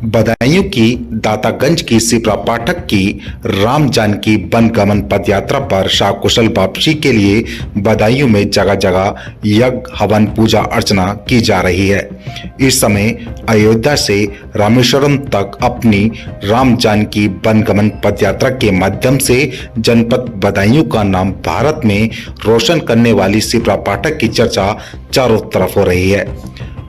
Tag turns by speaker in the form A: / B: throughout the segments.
A: बदायूं की दातागंज की सिपरा पाठक की राम जानकी वन गमन पद यात्रा पर शाकुशल वापसी के लिए बदायूं में जगह जगह यज्ञ हवन पूजा अर्चना की जा रही है। इस समय अयोध्या से रामेश्वरम तक अपनी राम जानकी वन गमन पद यात्रा के माध्यम से जनपद बदायूं का नाम भारत में रोशन करने वाली सिपरा पाठक की चर्चा चारों तरफ हो रही है।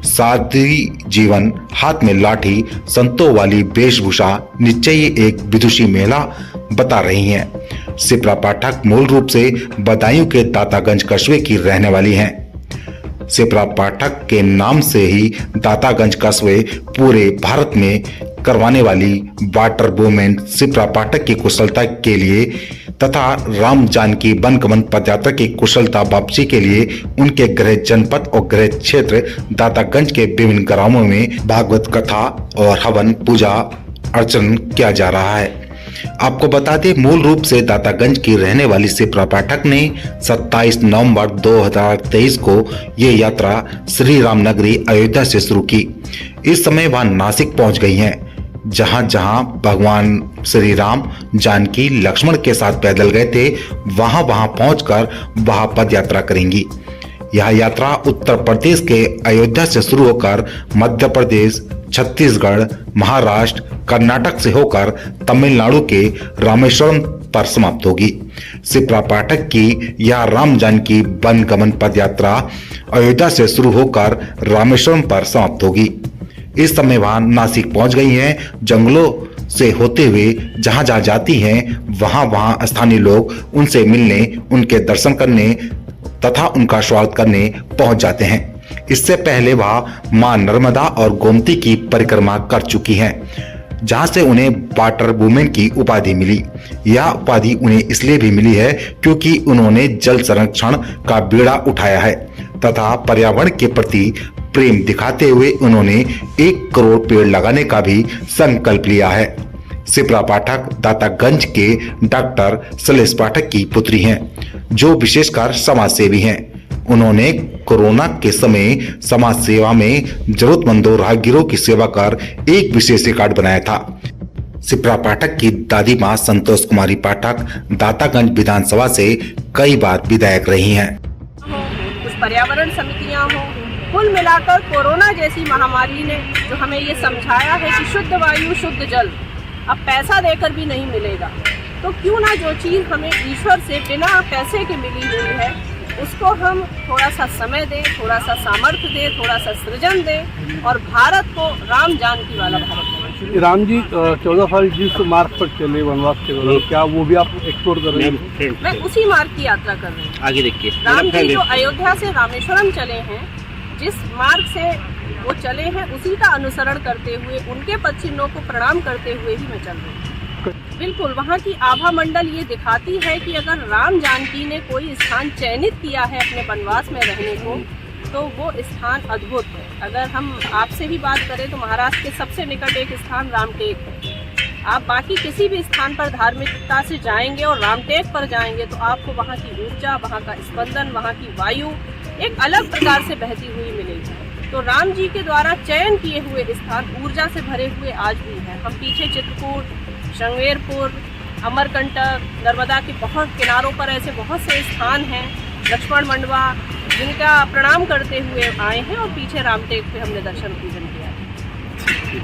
A: सादगी जीवन, हाथ में लाठी, संतों वाली वेशभूषा निश्चय ही एक विदुषी महिला बता रही हैं। सिपरा पाठक मूल रूप से बदायूं के दातागंज कस्बे की रहने वाली हैं। सिपरा पाठक के नाम से ही दातागंज कस्बे पूरे भारत में करवाने वाली वाटर वुमेन सिपरा पाठक की कुशलता के लिए तथा राम जानकी वन गमन पदयात्रा की कुशलता वापसी के लिए उनके गृह जनपद और गृह क्षेत्र दातागंज के विभिन्न ग्रामों में भागवत कथा और हवन पूजा अर्चन किया जा रहा है। आपको बता दें, मूल रूप से दातागंज की रहने वाली सिपरा पाठक ने 27 नवंबर 2023 को ये यात्रा श्री राम नगरी अयोध्या से शुरू की। इस समय वह नासिक पहुंच गई हैं, जहां जहां भगवान श्री राम जानकी लक्ष्मण के साथ पैदल गए थे, वहां पहुंचकर वह पद यात्रा करेंगी। यह यात्रा उत्तर प्रदेश के अयोध्या से शुरू होकर मध्य प्रदेश, छत्तीसगढ़, महाराष्ट्र, कर्नाटक से होकर तमिलनाडु के रामेश्वरम पर समाप्त होगी। सिपरा पाठक की यह राम जानकी वन गमन पद यात्रा अयोध्या से शुरू होकर रामेश्वरम पर समाप्त होगी। इस समय वह नासिक पहुंच गई हैं। जंगलों से होते हुए जहां जहां जाती हैं, वहां स्थानीय लोग उनसे मिलने, उनके दर्शन करने तथा उनका स्वागत करने पहुंच जाते हैं। इससे पहले वह मां नर्मदा और गोमती की परिक्रमा कर चुकी हैं, जहां से उन्हें वाटर वुमेन की उपाधि मिली। यह उपाधि उन्हें इसलिए भी मिली है क्योंकि उन्होंने जल संरक्षण का बीड़ा उठाया है तथा पर्यावरण के प्रति प्रेम दिखाते हुए उन्होंने 1 करोड़ पेड़ लगाने का भी संकल्प लिया है। सिपरा पाठक दातागंज के डॉक्टर शैलेश पाठक की पुत्री हैं, जो विशेषकर समाज सेवी हैं। उन्होंने कोरोना के समय समाज सेवा में जरूरतमंदों राहगीरों की सेवा कर एक विशेष रिकॉर्ड बनाया था। सिपरा पाठक की दादी मां संतोष कुमारी पाठक दातागंज विधानसभा से कई बार विधायक रही हैं।
B: कुछ पर्यावरण समितियां हो, कुल मिलाकर कोरोना जैसी महामारी ने जो हमें ये समझाया है कि शुद्ध वायु शुद्ध जल अब पैसा देकर भी नहीं मिलेगा, तो क्यों ना जो चीज़ हमें ईश्वर से बिना पैसे के मिली हुई है उसको हम थोड़ा सा समय दें, थोड़ा सा सामर्थ्य दें, थोड़ा सा सृजन दें और भारत को राम जानकी वाला भारत बनाएं।
C: राम जी 14 साल जिस मार्ग पर चले वनवास के दौरान, क्या वो भी आप एक्सप्लोर कर रहे हैं?
B: मैं उसी मार्ग की यात्रा कर रही हूँ।
D: आगे देखिए,
B: राम जी जो अयोध्या से रामेश्वरम चले हैं, जिस मार्ग से वो चले हैं उसी का अनुसरण करते हुए, उनके पद चिन्हों को प्रणाम करते हुए ही मैं चल रही हूँ। बिल्कुल, वहाँ की आभा मंडल ये दिखाती है कि अगर राम जानकी ने कोई स्थान चयनित किया है अपने वनवास में रहने को, तो वो स्थान अद्भुत है। अगर हम आपसे भी बात करें तो महाराष्ट्र के सबसे निकट एक स्थान रामटेक है। आप बाकी किसी भी स्थान पर धार्मिकता से जाएंगे और रामटेक पर जाएंगे तो आपको वहाँ की ऊर्जा, वहाँ का स्पंदन, वहाँ की वायु एक अलग प्रकार से बहती हुई मिलेगी। तो राम जी के द्वारा चयन किए हुए स्थान ऊर्जा से भरे हुए आज भी हैं। हम पीछे चित्रकूट, श्रृंगेरपुर, अमरकंटक, नर्मदा के बहुत किनारों पर ऐसे बहुत से स्थान हैं, लक्ष्मण मंडवा, जिनका प्रणाम करते हुए आए हैं और पीछे रामटेक पे हमने दर्शन पूजन किया है।